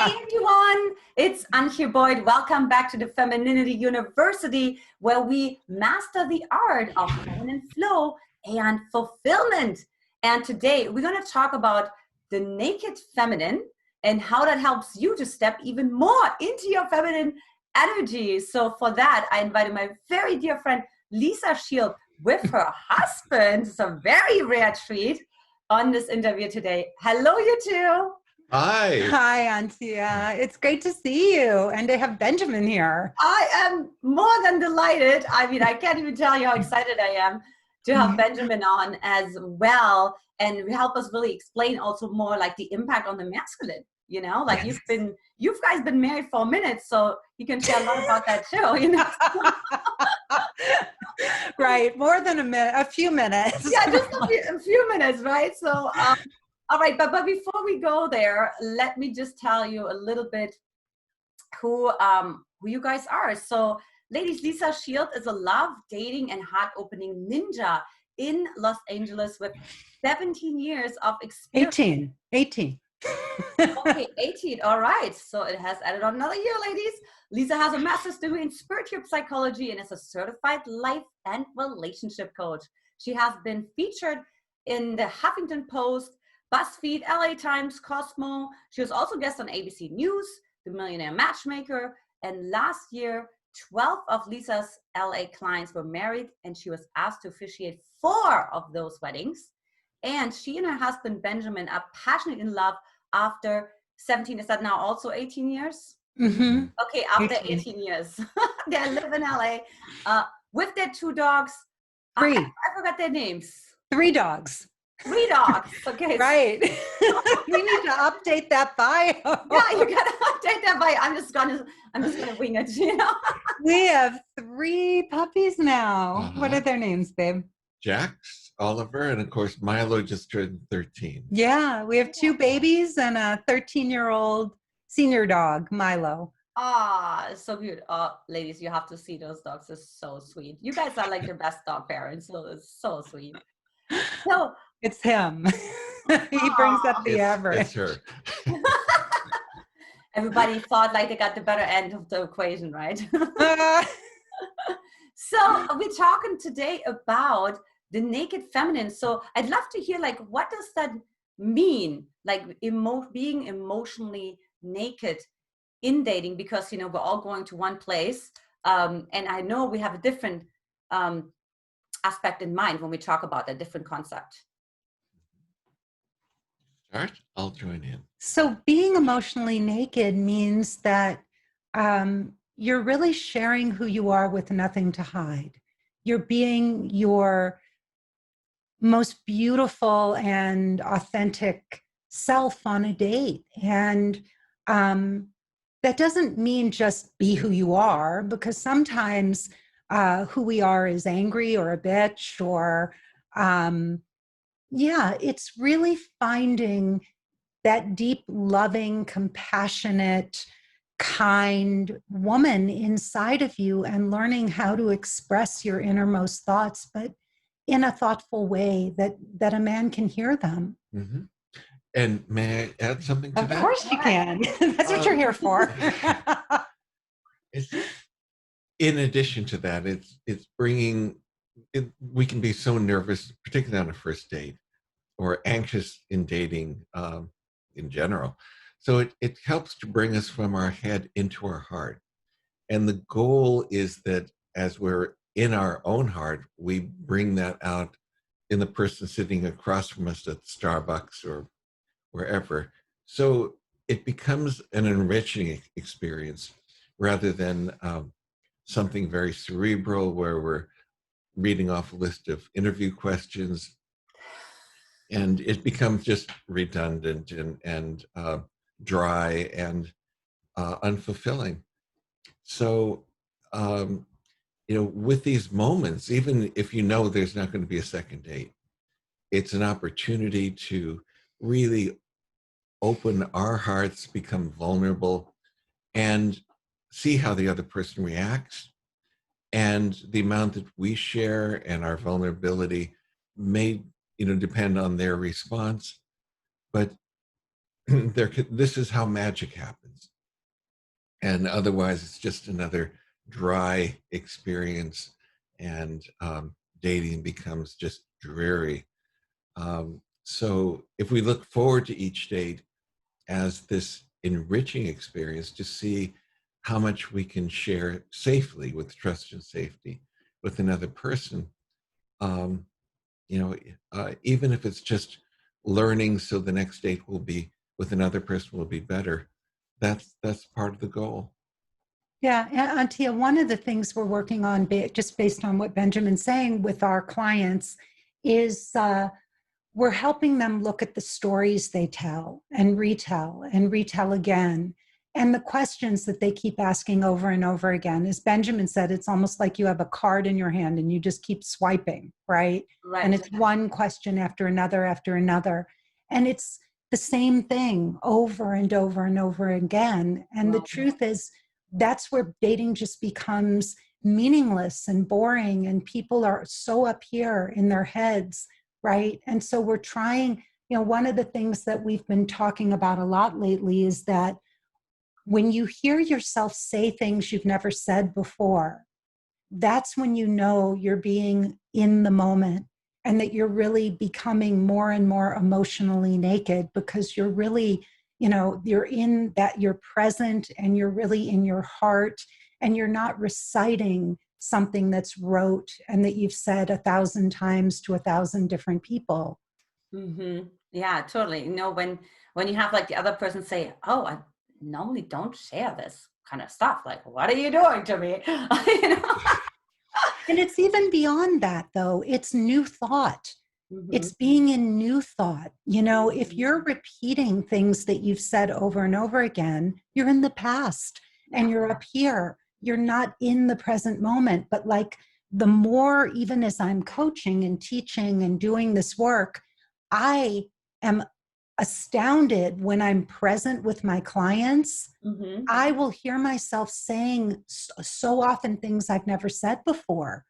Hey everyone, it's Anita Boyd. Welcome back to the Femininity University, where we master the art of feminine flow and fulfillment. And today we're going to talk about the naked feminine and how that helps you to step even more into your feminine energy. So for that, I invited my very dear friend Lisa Shield with her husband. It's a very rare treat on this interview today. Hello, you two. Hi. Hi, Antia. It's great to see you and to have Benjamin here. I am more than delighted. I mean, I can't even tell you how excited I am to have Benjamin on as well and help us really explain also more like the impact on the masculine, you know, like Yes. you guys been married for a minute, so you can share a lot about that too, you know. Right. More than a minute, a few minutes. Yeah, just a few minutes, right? So, all right, but before we go there, let me just tell you a little bit who you guys are. So, ladies, Lisa Shield is a love, dating, and heart-opening ninja in Los Angeles with 17 years of experience. 18. Okay, 18. All right. So it has added on another year, ladies. Lisa has a master's degree in spiritual psychology and is a certified life and relationship coach. She has been featured in the Huffington Post, BuzzFeed, LA Times, Cosmo. She was also a guest on ABC News, The Millionaire Matchmaker. And last year, 12 of Lisa's LA clients were married, and she was asked to officiate 4 of those weddings. And she and her husband, Benjamin, are passionately in love after 17. Is that now also 18 years? Mm-hmm. Okay, after 18 years. They live in LA with their 2 dogs. 3. I forgot their names. 3 dogs. 3 dogs. Okay. Right. We need to update that bio. Yeah, you gotta update that bio. I'm just gonna wing it, you know. We have 3 puppies now. What are their names, babe? Jax, Oliver, and of course Milo just turned 13. Yeah, we have 2 babies and a 13-year-old senior dog, Milo. Ah, so cute. Ladies, you have to see those dogs. They're so sweet. You guys are like the best dog parents. So it's so sweet. So it's him. He brings up the average. It's her. Everybody thought like they got the better end of the equation, right? So we're talking today about the naked feminine. So I'd love to hear, like, what does that mean? Like being emotionally naked in dating, because, you know, we're all going to one place. And I know we have a different aspect in mind when we talk about a different concept. Start? I'll join in. So being emotionally naked means that you're really sharing who you are with nothing to hide. You're being your most beautiful and authentic self on a date. And that doesn't mean just be who you are, because sometimes who we are is angry or a bitch or, it's really finding that deep, loving, compassionate, kind woman inside of you and learning how to express your innermost thoughts, but in a thoughtful way that a man can hear them. Mm-hmm. And may I add something to that? Of course you can. That's what you're here for. In addition to that, it's bringing, we can be so nervous, particularly on a first date, or anxious in dating in general. So it helps to bring us from our head into our heart. And the goal is that as we're in our own heart, we bring that out in the person sitting across from us at Starbucks or wherever. So it becomes an enriching experience rather than something very cerebral where we're reading off a list of interview questions, and it becomes just redundant and dry and unfulfilling. So, with these moments, even if you know there's not going to be a second date, it's an opportunity to really open our hearts, become vulnerable, and see how the other person reacts. And the amount that we share and our vulnerability may, depend on their response. But this is how magic happens. And otherwise it's just another dry experience, and dating becomes just dreary. So if we look forward to each date as this enriching experience, to see how much we can share safely, with trust and safety, with another person, um, even if it's just learning so the next date will be with another person will be better, that's part of the goal. Yeah, Antia, one of the things we're working on, just based on what Benjamin's saying with our clients, is we're helping them look at the stories they tell and retell again. And the questions that they keep asking over and over again. As Benjamin said, it's almost like you have a card in your hand and you just keep swiping, right? Right. And it's one question after another after another. And it's the same thing over and over and over again. And the truth is, that's where dating just becomes meaningless and boring, and people are so up here in their heads, right? And so we're trying, one of the things that we've been talking about a lot lately is that when you hear yourself say things you've never said before, that's when you know you're being in the moment, and that you're really becoming more and more emotionally naked, because you're really, you're in that, you're present, and you're really in your heart, and you're not reciting something that's rote and that you've said 1,000 times to 1,000 different people. Mm-hmm. Yeah, totally. When you have like the other person say, "Oh, I normally don't share this kind of stuff. Like, what are you doing to me?" And it's even beyond that, though. It's new thought. Mm-hmm. It's being in new thought. If you're repeating things that you've said over and over again, you're in the past and you're up here. You're not in the present moment. But like, the more, even as I'm coaching and teaching and doing this work, I am astounded when I'm present with my clients. Mm-hmm. I will hear myself saying so often things I've never said before.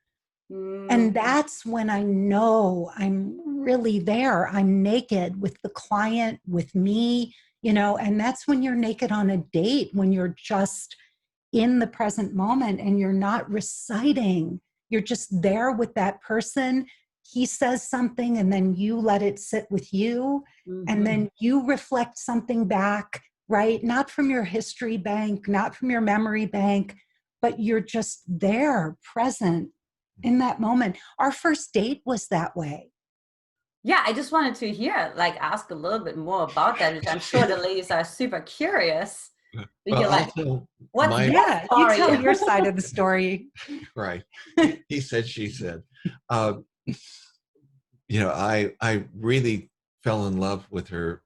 And that's when I know I'm really there. I'm naked with the client, with me, and that's when you're naked on a date, when you're just in the present moment and you're not reciting. You're just there with that person. He says something and then you let it sit with you. Mm-hmm. And then you reflect something back, right? Not from your history bank, not from your memory bank, but you're just there, present in that moment. Our first date was that way. Yeah, I just wanted to ask a little bit more about that, which I'm sure the ladies are super curious. Well, also what's my Yeah, you story? tell your side of the story. right. He said, she said. I really fell in love with her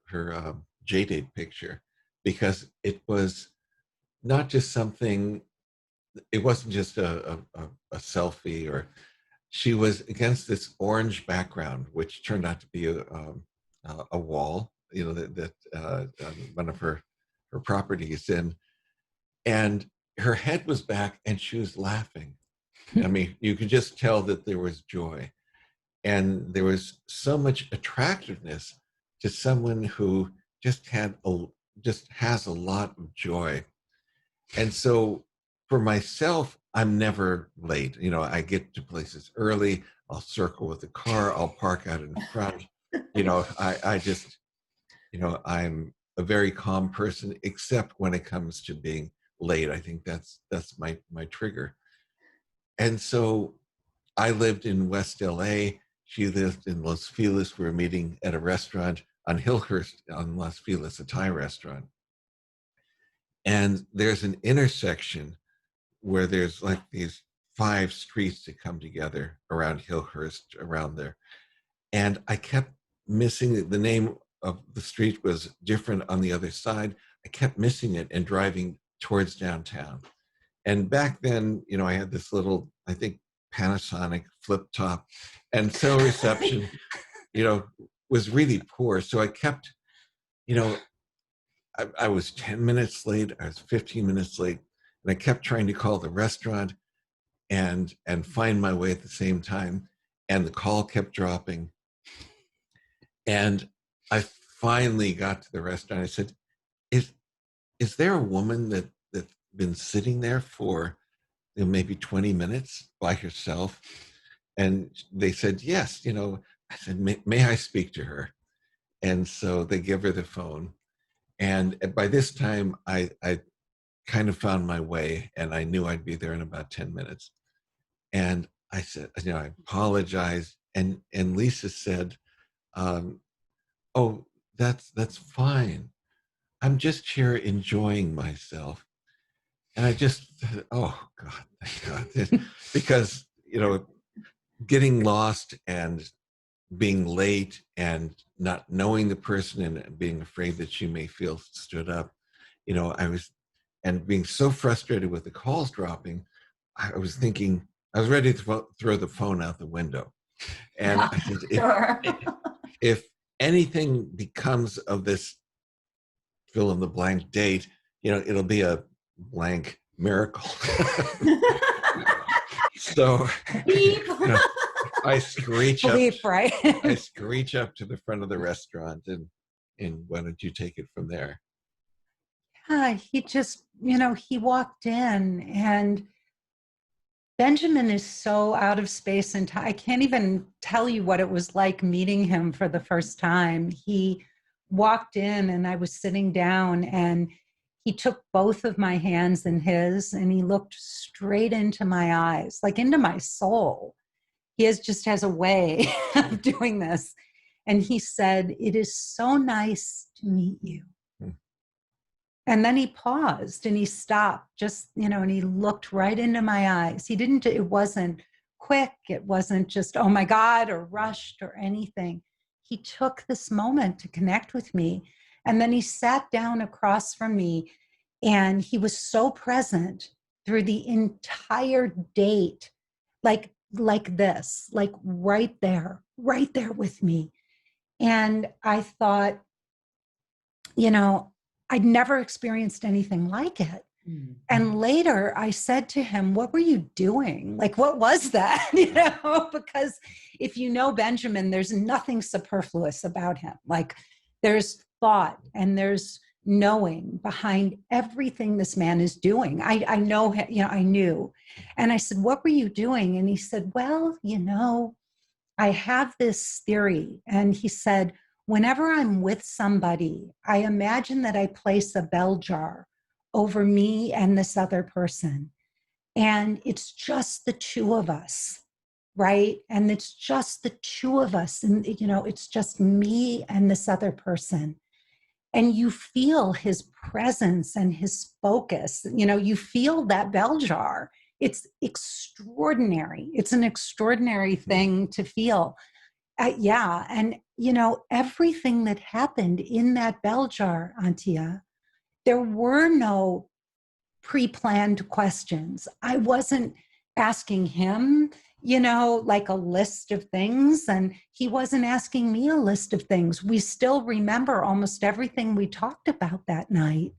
J-date picture, because it was not just something. It wasn't just a selfie, or she was against this orange background, which turned out to be a wall, that one of her properties in, and her head was back and she was laughing. I mean, you could just tell that there was joy. And there was so much attractiveness to someone who just has a lot of joy. And so for myself, I'm never late. I get to places early. I'll circle with the car. I'll park out in front. I just, I'm a very calm person, except when it comes to being late. I think that's my trigger. And so I lived in West LA. She lived in Los Feliz. We were meeting at a restaurant on Hillhurst on Los Feliz, a Thai restaurant. And there's an intersection where there's like these 5 streets that come together around Hillhurst, around there. And I kept missing the name of the street was different on the other side. I kept missing it and driving towards downtown. And back then, I had this little, I think, Panasonic flip top, and cell reception, was really poor. So I kept, I was 10 minutes late, I was 15 minutes late, and I kept trying to call the restaurant and find my way at the same time. And the call kept dropping. And I finally got to the restaurant. I said, is there a woman that been sitting there for maybe 20 minutes by herself? And they said, yes. I said, may I speak to her? And so they give her the phone. And by this time, I kind of found my way, and I knew I'd be there in about 10 minutes. And I said, I apologized. And Lisa said, oh, that's fine. I'm just here enjoying myself. And I just, oh God, thank God. Because, getting lost and being late and not knowing the person and being afraid that she may feel stood up, and being so frustrated with the calls dropping, I was thinking, I was ready to throw the phone out the window. And I said, if anything becomes of this fill in the blank date, it'll be a blank miracle. So I screech up, right? I screech up to the front of the restaurant, and why don't you take it from there? Yeah, he just, he walked in, and Benjamin is so out of space and time. I can't even tell you what it was like meeting him for the first time. He walked in, and I was sitting down, and he took both of my hands in his, and he looked straight into my eyes, like into my soul. He just has a way of doing this. And he said, "It is so nice to meet you." And then he paused and he stopped, just, and he looked right into my eyes. It wasn't quick. It wasn't just, oh my God, or rushed or anything. He took this moment to connect with me. And then he sat down across from me, and he was so present through the entire date, like this, like right there with me. And I thought, I'd never experienced anything like it. Mm-hmm. And later I said to him, what were you doing? Like, what was that? Because if you know Benjamin, there's nothing superfluous about him. Like, there's thought and there's knowing behind everything this man is doing. I know, I knew. And I said, what were you doing? And he said, well, I have this theory. And he said, whenever I'm with somebody, I imagine that I place a bell jar over me and this other person. And it's just the two of us, right? And it's just the two of us. And, it's just me and this other person. And you feel his presence and his focus. You feel that bell jar. It's extraordinary. It's an extraordinary thing to feel. Yeah. And, everything that happened in that bell jar, Antia, there were no pre-planned questions. I wasn't asking him, like a list of things, and he wasn't asking me a list of things. We still remember almost everything we talked about that night,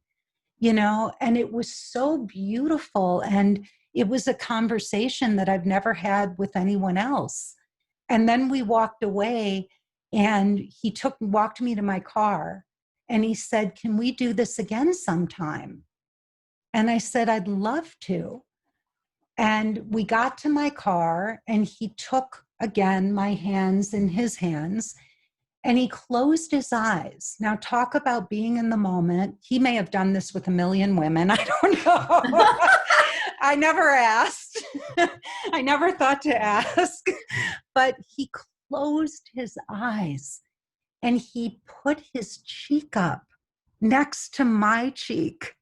and it was so beautiful. And it was a conversation that I've never had with anyone else. And then we walked away, and he walked me to my car, and he said, can we do this again sometime? And I said, I'd love to. And we got to my car, and he took again my hands in his hands, and he closed his eyes. Now, talk about being in the moment. He may have done this with a million women. I don't know. I never asked. I never thought to ask. But he closed his eyes, and he put his cheek up next to my cheek.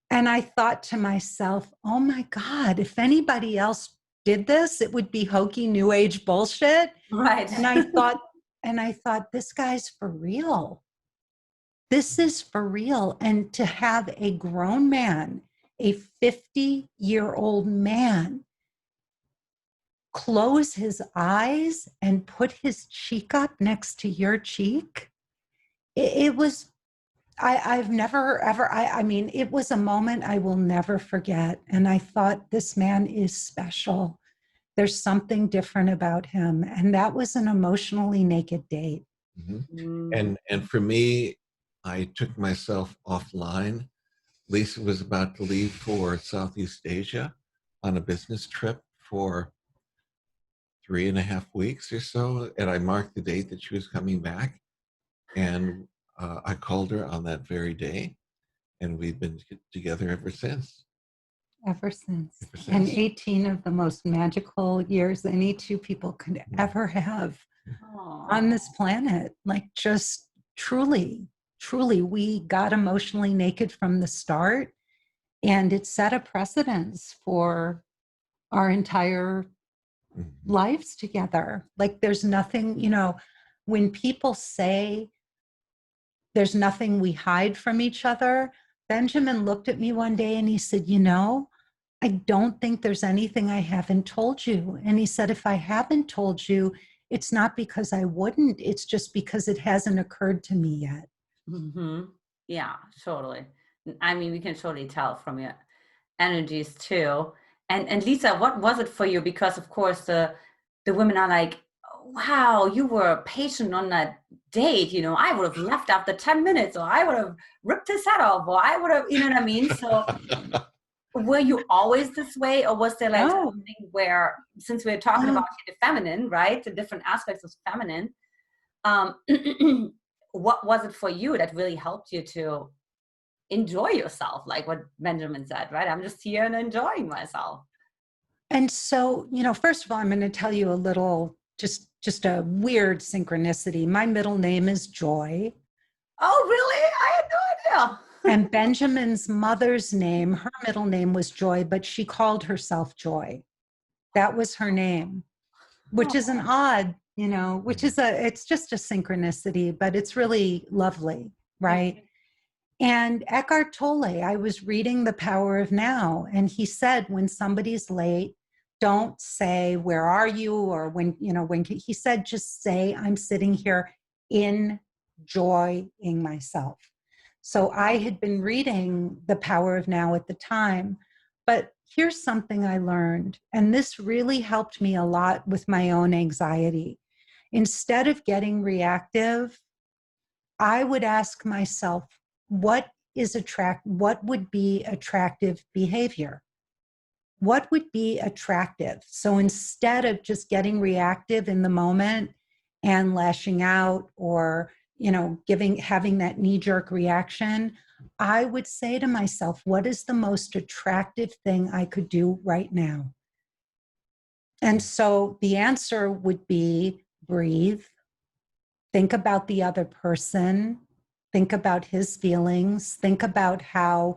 And I thought to myself, oh my God, if anybody else did this, it would be hokey new age bullshit. Right. And I thought, this guy's for real. This is for real. And to have a grown man, a 50-year-old man, close his eyes and put his cheek up next to your cheek, it was, I've never, ever, I mean, it was a moment I will never forget. And I thought, this man is special. There's something different about him. And that was an emotionally naked date. Mm-hmm. And for me, I took myself offline Lisa was about to leave for Southeast Asia on a business trip for 3.5 weeks or so, and I marked the date that she was coming back, and I called her on that very day, and we've been together ever since. Ever since. Ever And since. 18 of the most magical years any two people could ever have on this planet. Like, just truly, truly, we got emotionally naked from the start, and it set a precedence for our entire lives together. Like, there's nothing, when people say there's nothing we hide from each other, Benjamin looked at me one day and he said, I don't think there's anything I haven't told you. And he said, if I haven't told you, it's not because I wouldn't, it's just because it hasn't occurred to me yet. Mm-hmm. Yeah, totally. I mean, we can totally tell from your energies too. And Lisa, what was it for you? Because of course the women are like, wow, you were patient on that date. I would have left after 10 minutes, or I would have ripped his head off, or I would have, you know what I mean? So were you always this way, or was there like No. something where, since we're talking about the feminine, right, the different aspects of feminine, what was it for you that really helped you to enjoy yourself, like what Benjamin said, right? I'm just here and enjoying myself. And so, first of all, I'm going to tell you a little, just a weird synchronicity. My middle name is Joy. Oh, really? I had no idea. And Benjamin's mother's name, her middle name was Joy, but she called herself Joy. That was her name, which is an odd, it's just a synchronicity, but it's really lovely, right? And Eckhart Tolle, I was reading The Power of Now, and he said, when somebody's late, don't say, where are you? Or when he said, just say, I'm sitting here enjoying myself. So I had been reading The Power of Now at the time, but here's something I learned, and this really helped me a lot with my own anxiety. Instead of getting reactive, I would ask myself, what would be attractive behavior? What would be attractive? So instead of just getting reactive in the moment and lashing out, or having that knee-jerk reaction, I would say to myself, what is the most attractive thing I could do right now? And so the answer would be breathe, think about the other person, think about his feelings, think about how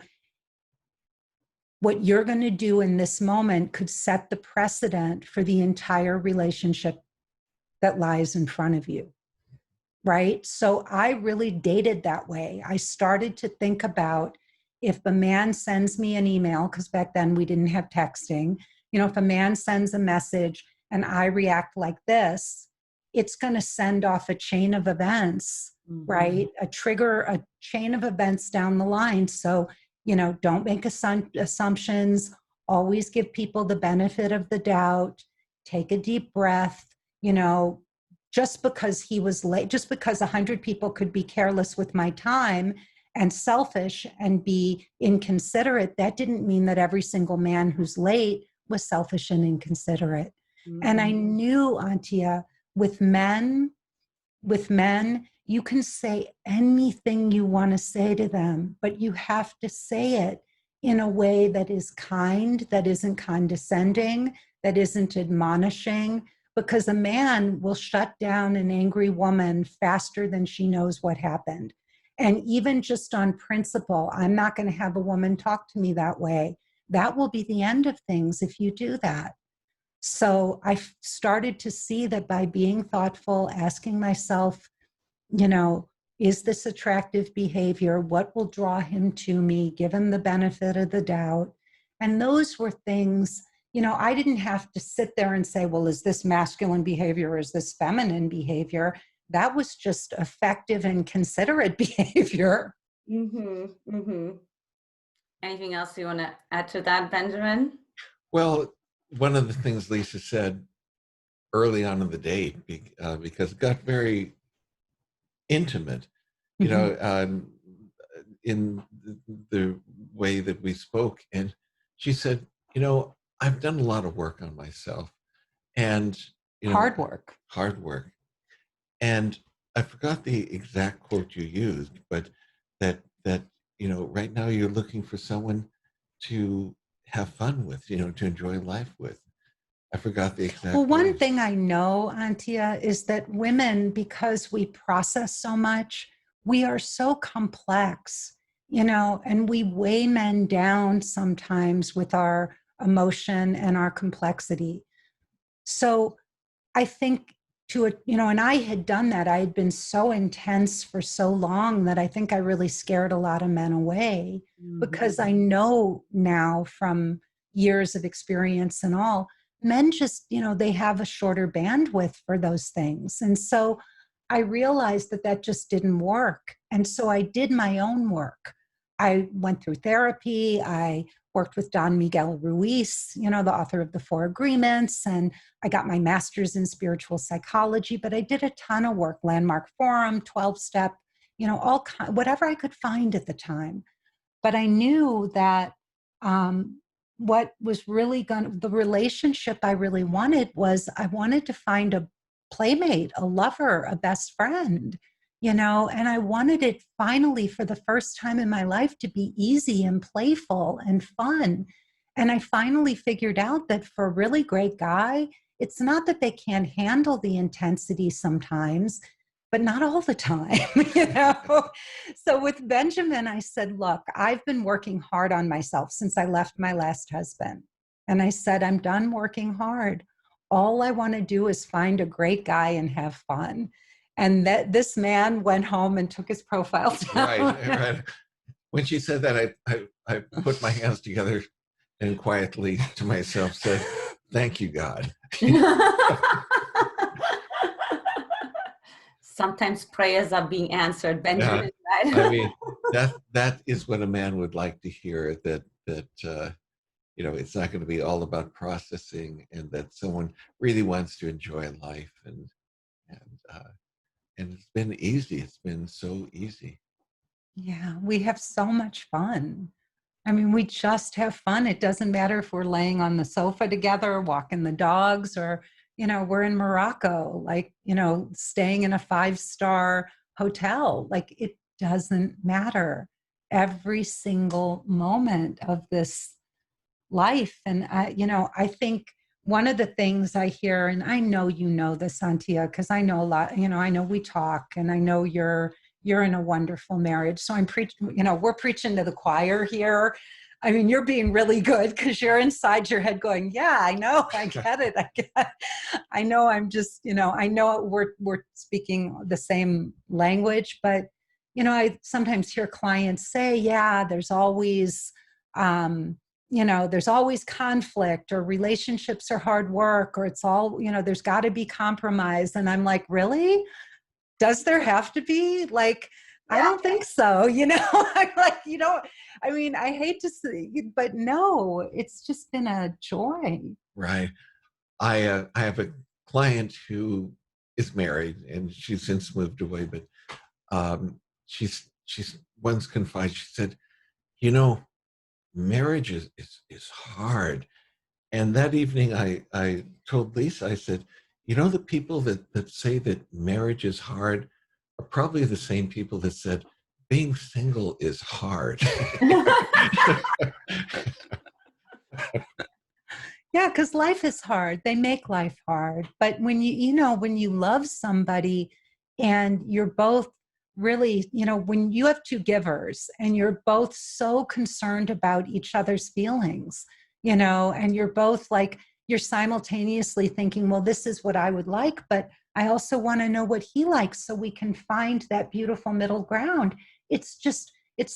what you're going to do in this moment could set the precedent for the entire relationship that lies in front of you. Right? So I really dated that way. I started to think about, if a man sends me an email, because back then we didn't have texting, if a man sends a message and I react like this, it's going to send off a chain of events, right? A chain of events down the line. So, don't make assumptions, always give people the benefit of the doubt, take a deep breath, just because he was late, just because 100 people could be careless with my time and selfish and be inconsiderate, that didn't mean that every single man who's late was selfish and inconsiderate. And I knew, Antia, with men, you can say anything you want to say to them, but you have to say it in a way that is kind, that isn't condescending, that isn't admonishing, because a man will shut down an angry woman faster than she knows what happened. And even just on principle, I'm not going to have a woman talk to me that way. That will be the end of things if you do that. So I started to see that by being thoughtful, asking myself, is this attractive behavior? What will draw him to me? Give him the benefit of the doubt. And those were things, I didn't have to sit there and say, well, is this masculine behavior or is this feminine behavior? That was just effective and considerate behavior. Anything else you want to add to that, Benjamin? Well, one of the things Lisa said early on in the date, because it got very intimate, in the way that we spoke, and she said, I've done a lot of work on myself, and Hard work. hard work. And I forgot the exact quote you used, but that right now you're looking for someone to have fun with, to enjoy life with. I forgot the exact Well, one words. thing I know, Antia, is that women, because we process so much, we are so complex, and we weigh men down sometimes with our emotion and our complexity. So I think and I had done that. I had been so intense for so long that I think I really scared a lot of men away, because I know now from years of experience and all, men just, they have a shorter bandwidth for those things. And so I realized that that just didn't work. And so I did my own work. I went through therapy. I worked with Don Miguel Ruiz, the author of The Four Agreements, and I got my master's in spiritual psychology, but I did a ton of work, Landmark Forum, 12-step, whatever I could find at the time. But I knew that what was really the relationship I really wanted was I wanted to find a playmate, a lover, a best friend, and I wanted it finally for the first time in my life to be easy and playful and fun. And I finally figured out that for a really great guy, it's not that they can't handle the intensity sometimes, but not all the time, So with Benjamin, I said, look, I've been working hard on myself since I left my last husband. And I said, I'm done working hard. All I want to do is find a great guy and have fun. And that this man went home and took his profile down. Right. When she said that, I put my hands together and quietly to myself said, thank you, God. Sometimes prayers are being answered, Benjamin. Yeah. Right? I mean, that is what a man would like to hear, that it's not going to be all about processing, and that someone really wants to enjoy life, and it's been easy. It's been so easy. Yeah, we have so much fun. I mean, we just have fun. It doesn't matter if we're laying on the sofa together, walking the dogs, or, we're in Morocco, like, staying in a 5-star hotel. Like, it doesn't matter. Every single moment of this life. And I think one of the things I hear, and I know this, Antia, because I know a lot, I know we talk, and I know you're in a wonderful marriage. So I'm preaching, we're preaching to the choir here. I mean, you're being really good because you're inside your head going, yeah, I know, I get it. I know I'm just, I know we're speaking the same language, but, I sometimes hear clients say, yeah, there's always conflict, or relationships are hard work, or it's all, there's got to be compromise. And I'm like, really? Does there have to be? Like, I don't think so. I'm like, I mean, I hate to say, but no, it's just been a joy. Right. I have a client who is married, and she's since moved away, but she's once confided, she said, marriage is hard. And that evening I told Lisa, I said, the people that say that marriage is hard are probably the same people that said being single is hard. Yeah, because life is hard. They make life hard. But when when you love somebody and you're both really, when you have two givers and you're both so concerned about each other's feelings, and you're both like, you're simultaneously thinking, well, this is what I would like, but I also want to know what he likes so we can find that beautiful middle ground. It's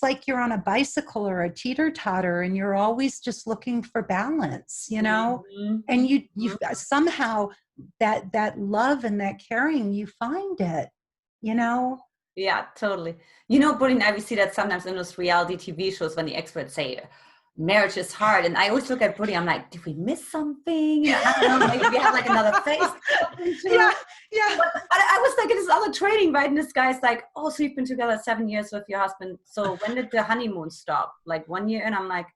like you're on a bicycle or a teeter-totter, and you're always just looking for balance, Mm-hmm. and you somehow that love and that caring, you find it, Yeah, totally. Pauline, I see that sometimes in those reality TV shows when the experts say, marriage is hard. And I always look at Brody, I'm like, did we miss something? I don't know, maybe we have like another phase. Yeah, yeah. But I was like in this other training, right? And this guy's like, oh, so you've been together 7 years with your husband. So when did the honeymoon stop? Like 1 year? And I'm like,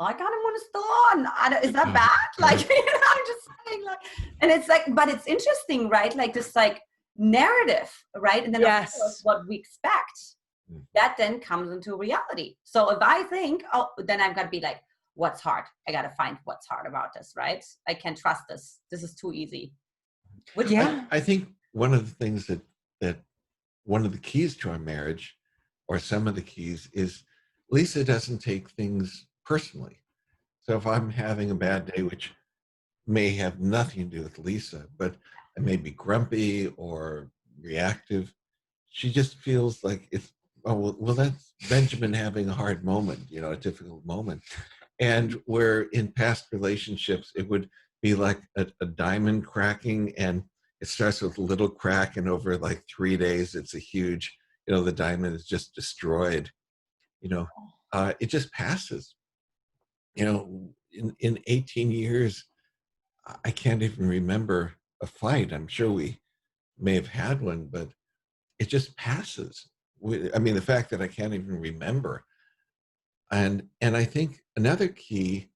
I kind of want to still on. Is that bad? Like, I'm just saying, like, and it's like, but it's interesting, right? Like this, like narrative, right? And then of course, what we expect, that then comes into reality. So if I think, oh, then I've got to be like, what's hard? I got to find what's hard about this, right? I can't trust this. This is too easy. Which I think one of the things that one of the keys to our marriage, or some of the keys, is Lisa doesn't take things personally. So if I'm having a bad day, which may have nothing to do with Lisa, but I may be grumpy or reactive, she just feels like it's, oh, well, that's Benjamin having a hard moment, a difficult moment. And where in past relationships, it would be like a diamond cracking, and it starts with a little crack, and over like 3 days, it's a huge, the diamond is just destroyed. It just passes. In 18 years, I can't even remember a fight. I'm sure we may have had one, but it just passes. I mean, the fact that I can't even remember. And I think another key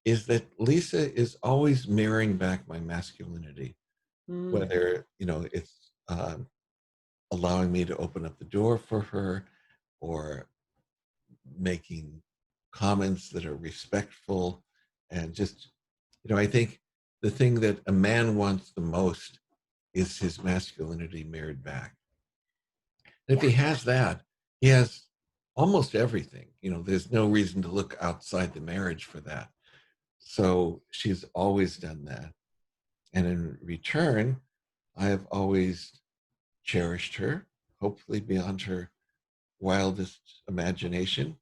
is that Lisa is always mirroring back my masculinity, whether, it's allowing me to open up the door for her, or making comments that are respectful. And just, I think the thing that a man wants the most is his masculinity mirrored back. And if he has that, he has almost everything. There's no reason to look outside the marriage for that. So she's always done that. And in return, I have always cherished her, hopefully beyond her wildest imagination.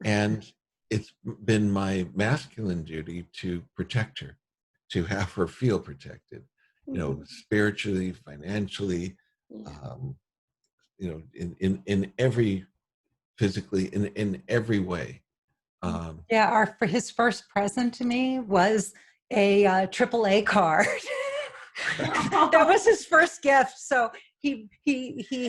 And it's been my masculine duty to protect her, to have her feel protected, spiritually, financially, in every, physically, in every way. For his first present to me was a AAA card. That was his first gift. So he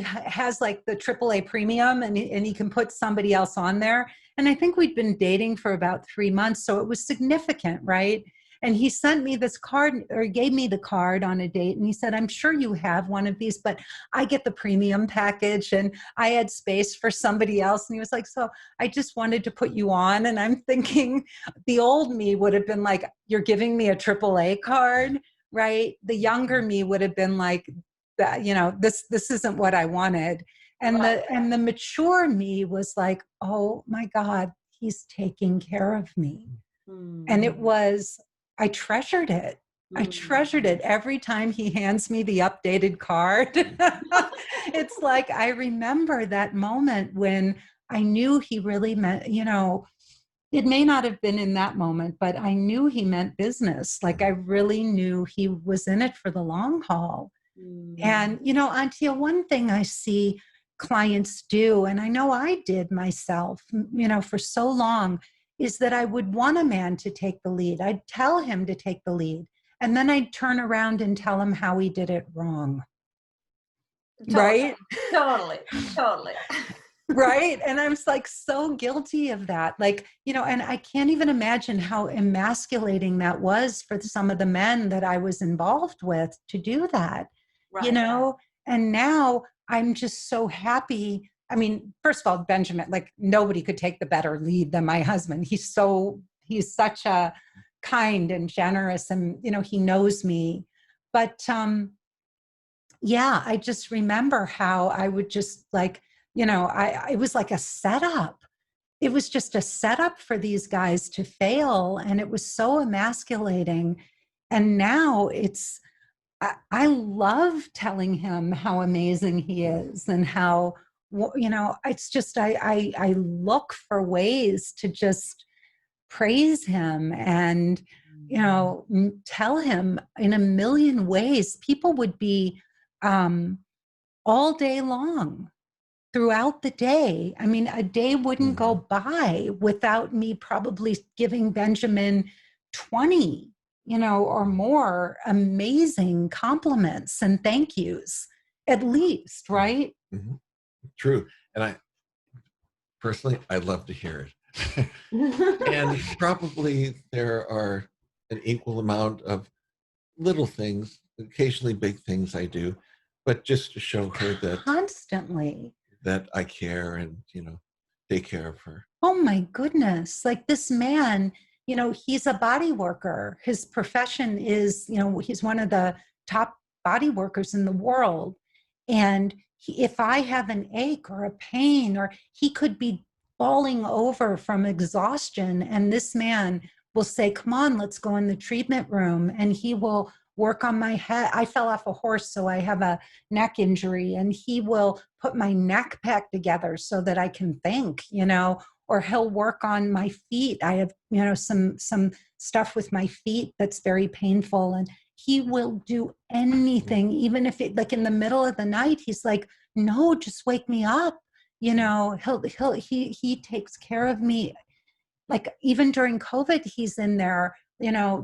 has like the AAA premium, and he can put somebody else on there. And I think we'd been dating for about 3 months, so it was significant, right? And he sent me this card, or gave me the card on a date, and he said, I'm sure you have one of these, but I get the premium package and I had space for somebody else. And he was like, so I just wanted to put you on. And I'm thinking the old me would have been like, you're giving me a AAA card, right? The younger me would have been like, this isn't what I wanted. And the mature me was like, oh my God, he's taking care of me. And it was, I treasured it. I treasured it every time he hands me the updated card. It's like, I remember that moment when I knew he really meant, it may not have been in that moment, but I knew he meant business. Like I really knew he was in it for the long haul. And, Antia, one thing I see clients do, and I know I did myself, for so long, is that I would want a man to take the lead. I'd tell him to take the lead. And then I'd turn around and tell him how he did it wrong. Right? Totally. Right. And I was like so guilty of that. Like, and I can't even imagine how emasculating that was for some of the men that I was involved with to do that, and now I'm just so happy. I mean, first of all, Benjamin, like nobody could take the better lead than my husband. He's such a kind and generous, and, he knows me. But I just remember how I would just like, it was like a setup. It was just a setup for these guys to fail. And it was so emasculating. And now I love telling him how amazing he is, and how, it's just, I look for ways to just praise him and, tell him in a million ways. People would be all day long throughout the day. I mean, a day wouldn't go by without me probably giving Benjamin 20, or more amazing compliments and thank yous, at least, right? Mm-hmm. True. And personally, I love to hear it. And probably there are an equal amount of little things, occasionally big things I do, but just to show her that Constantly. that I care and, take care of her. Oh my goodness. Like this man, he's a body worker. His profession is, he's one of the top body workers in the world. And if I have an ache or a pain, or he could be falling over from exhaustion, and this man will say, come on, let's go in the treatment room. And he will work on my head. I fell off a horse, so I have a neck injury, and he will put my neck back together so that I can think, or he'll work on my feet. I have, some stuff with my feet that's very painful, and he will do anything, even if it, like in the middle of the night, he's like, no, just wake me up. He takes care of me. Like even during COVID, he's in there,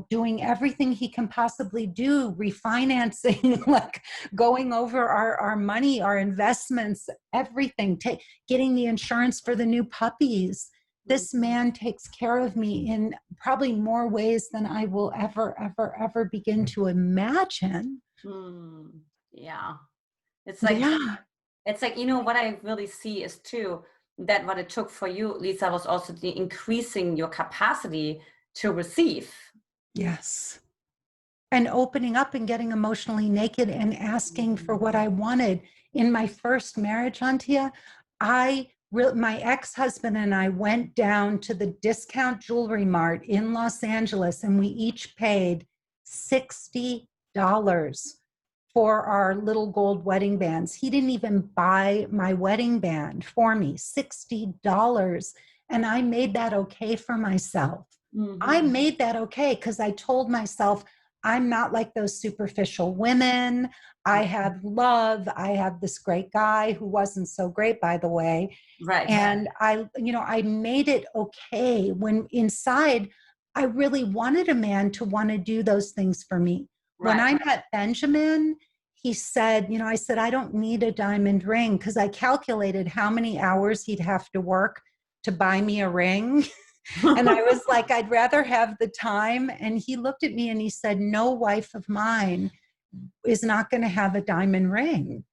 doing everything he can possibly do, refinancing, like going over our money, our investments, everything, getting the insurance for the new puppies. This man takes care of me in probably more ways than I will ever, ever, ever begin to imagine. Yeah. It's like, what I really see is too, that what it took for you, Lisa, was also the increasing your capacity to receive. Yes. And opening up and getting emotionally naked and asking for what I wanted. In my first marriage, Antia, my ex-husband and I went down to the discount jewelry mart in Los Angeles, and we each paid $60 for our little gold wedding bands. He didn't even buy my wedding band for me, $60. And I made that okay for myself. I made that okay because I told myself, I'm not like those superficial women. I have love. I have this great guy who wasn't so great, by the way. Right. And I made it okay when inside I really wanted a man to want to do those things for me. When I met Benjamin, he said, I said, I don't need a diamond ring, because I calculated how many hours he'd have to work to buy me a ring. And I was like, I'd rather have the time. And he looked at me and he said, no wife of mine is not going to have a diamond ring.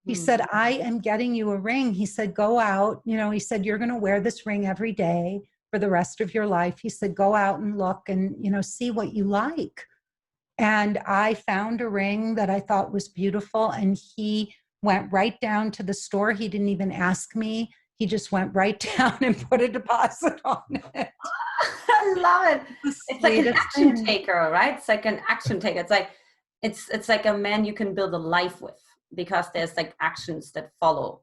He said, I am getting you a ring. He said, go out. He said, you're going to wear this ring every day for the rest of your life. He said, go out and look and, see what you like. And I found a ring that I thought was beautiful. And he went right down to the store. He didn't even ask me. He just went right down and put a deposit on it. I love it. It's like an action taker, right? It's like an action taker. It's like a man you can build a life with, because there's like actions that follow.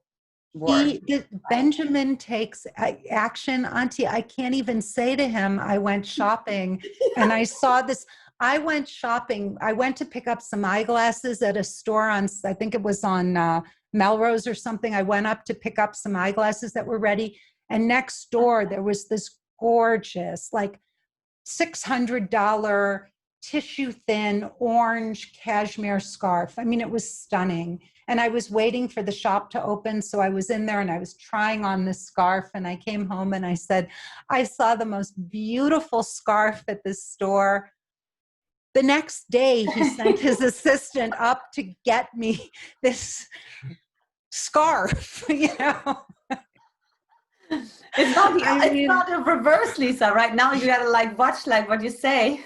Benjamin takes action, Auntie. I can't even say to him, I went shopping and I saw this. I went shopping. I went to pick up some eyeglasses at a store on, I think it was on Melrose or something. I went up to pick up some eyeglasses that were ready. And next door, there was this gorgeous, like $600 tissue thin orange cashmere scarf. I mean, it was stunning. And I was waiting for the shop to open. So I was in there and I was trying on this scarf. And I came home and I said, I saw the most beautiful scarf at this store. The next day, he sent his assistant up to get me this scarf, It's not a reverse, Lisa. Right now, you gotta watch what you say.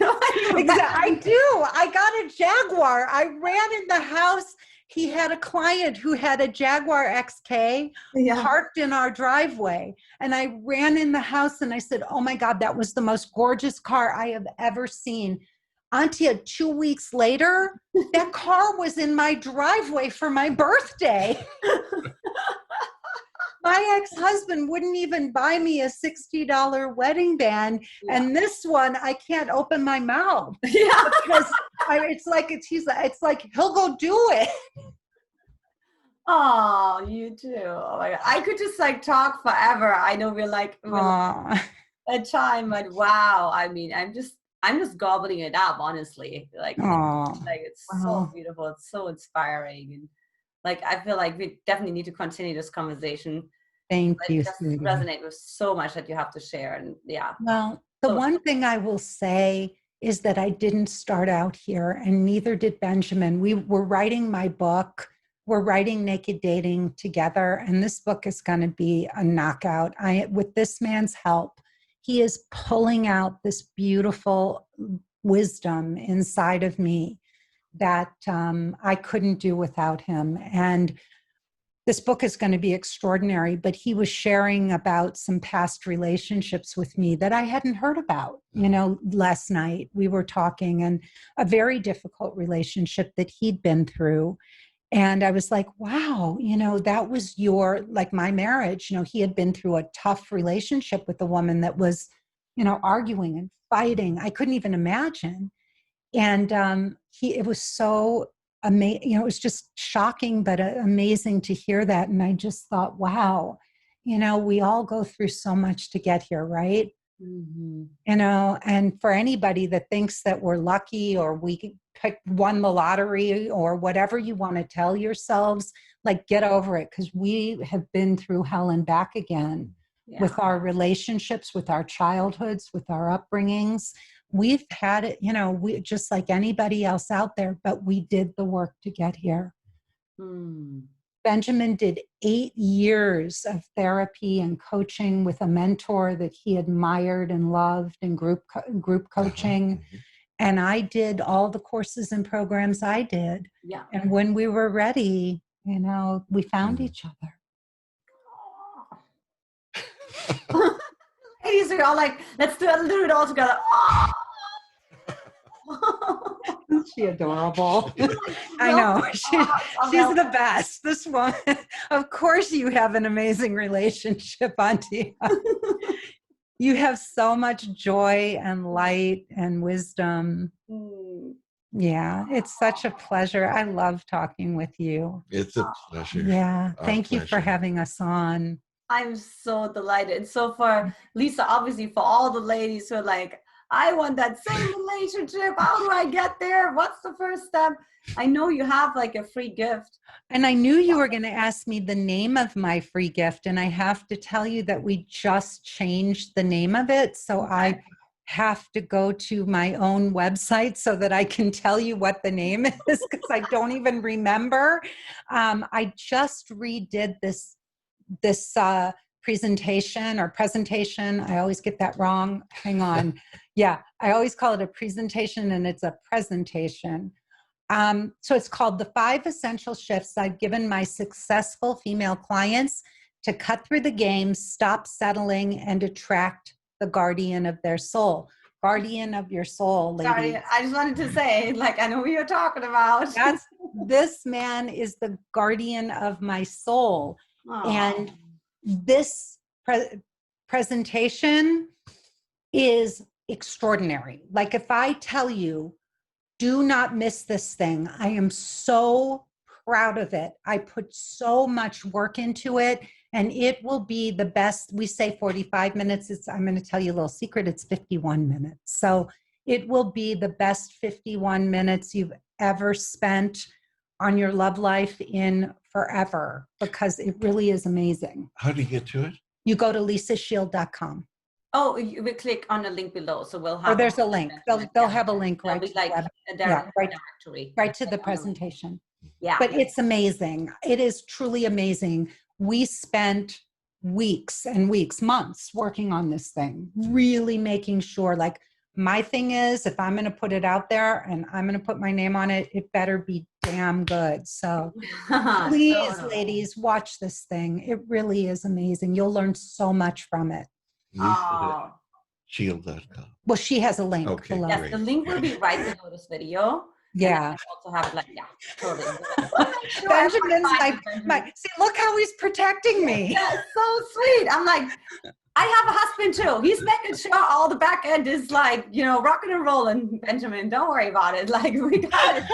Exactly. I do. I got a Jaguar. I ran in the house. He had a client who had a Jaguar XK parked in our driveway. And I ran in the house and I said, oh my God, that was the most gorgeous car I have ever seen. Antia, 2 weeks later, that car was in my driveway for my birthday. My ex-husband wouldn't even buy me a $60 wedding band. Yeah. And this one, I can't open my mouth. Yeah. Because it's like he'll go do it. Oh, you too. Oh my God. I could just like talk forever. I know we're like Aw. a time, but wow. I mean, I'm just gobbling it up, honestly. Aw. Like it's so Wow. beautiful. It's so inspiring. And like, I feel like we definitely need to continue this conversation. Thank I you, just sweetie. resonate with so much that you have to share. And yeah. Well, the So one thing I will say is that I didn't start out here, and neither did Benjamin. We were writing my book. We're writing Naked Dating together, and this book is going to be a knockout. With this man's help, he is pulling out this beautiful wisdom inside of me that I couldn't do without him. And this book is going to be extraordinary, but he was sharing about some past relationships with me that I hadn't heard about. Last night we were talking, and a very difficult relationship that he'd been through. And I was like, wow, that was like my marriage. He had been through a tough relationship with a woman that was, arguing and fighting. I couldn't even imagine. And it was so amazing. It was just shocking, but amazing to hear that. And I just thought, wow, we all go through so much to get here, right? mm-hmm. And for anybody that thinks that we're lucky or we won the lottery or whatever you want to tell yourselves, like, get over it, because we have been through hell and back again with our relationships, with our childhoods, with our upbringings. We've had it, we just like anybody else out there, but we did the work to get here. Benjamin did 8 years of therapy and coaching with a mentor that he admired and loved, and group coaching. And I did all the courses and programs I did. Yeah. And when we were ready, we found each other. Ladies are all like, let's do it all together. Isn't she adorable? I know. She's the best. This one, of course, you have an amazing relationship, Auntie. You have so much joy and light and wisdom. Yeah, it's such a pleasure. I love talking with you. It's a pleasure. Yeah, thank you for pleasure. having us on. I'm so delighted. So for Lisa, obviously for all the ladies who are like, I want that same relationship. How do I get there? What's the first step? I know you have like a free gift. And I knew you were going to ask me the name of my free gift. And I have to tell you that we just changed the name of it. So I have to go to my own website so that I can tell you what the name is, because I don't even remember. I just redid this presentation. I always get that wrong. Hang on. Yeah, I always call it a presentation, and it's a presentation. So it's called The 5 Essential Shifts I've Given My Successful Female Clients to Cut Through the Game, Stop Settling, and Attract the Guardian of Their Soul. Guardian of your soul, ladies. Sorry, I just wanted to say, like, I know what you're talking about. This man is the guardian of my soul. Aww. And this presentation is extraordinary. Like, if I tell you, do not miss this thing. I am so proud of it. I put so much work into it, and it will be the best. We say 45 minutes. I'm going to tell you a little secret. It's 51 minutes. So it will be the best 51 minutes you've ever spent on your love life in forever, because it really is amazing. How do you get to it? You go to lisashield.com. Oh, we click on the link below, so we'll have. Or there's a link. They'll have a link right to like right to the presentation. Yeah, but it's amazing. It is truly amazing. We spent weeks and weeks, months working on this thing, really making sure. Like, my thing is, if I'm going to put it out there and I'm going to put my name on it, it better be damn good. So please, ladies, watch this thing. It really is amazing. You'll learn so much from it. Shield.com. Well, she has a link. Okay, below. Yes, the link will be right below this video. Yeah. I also have like, totally. Benjamin's see, look how he's protecting me. That's so sweet. I'm like, I have a husband too. He's making sure all the back end is like, rocking and rolling. Benjamin, don't worry about it. Like, we got it.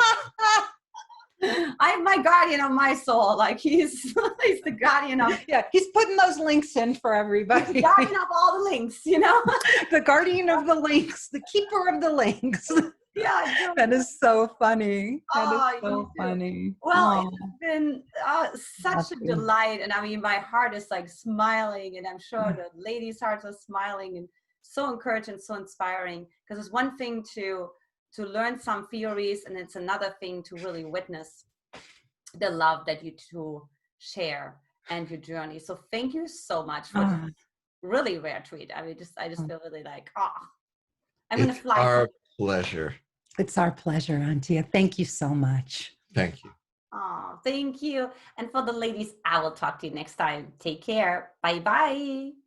I'm my guardian of my soul. Like he's the guardian of Yeah, he's putting those links in for everybody. the guardian of all the links, you know? The guardian of the links, the keeper of the links. Yeah. That is so funny. That is Oh, so you too. funny. Well, Oh, it's been such a lovely. delight. And I mean, my heart is like smiling, and I'm sure the ladies' hearts are smiling, and so encouraging, so inspiring. Because it's one thing to learn some theories, and it's another thing to really witness the love that you two share and your journey. So thank you so much for this really rare treat. I mean, I just feel really like, I'm going to fly. Our pleasure. It's our pleasure, Antia. Thank you so much. Thank you. Oh, thank you. And for the ladies, I will talk to you next time. Take care. Bye-bye.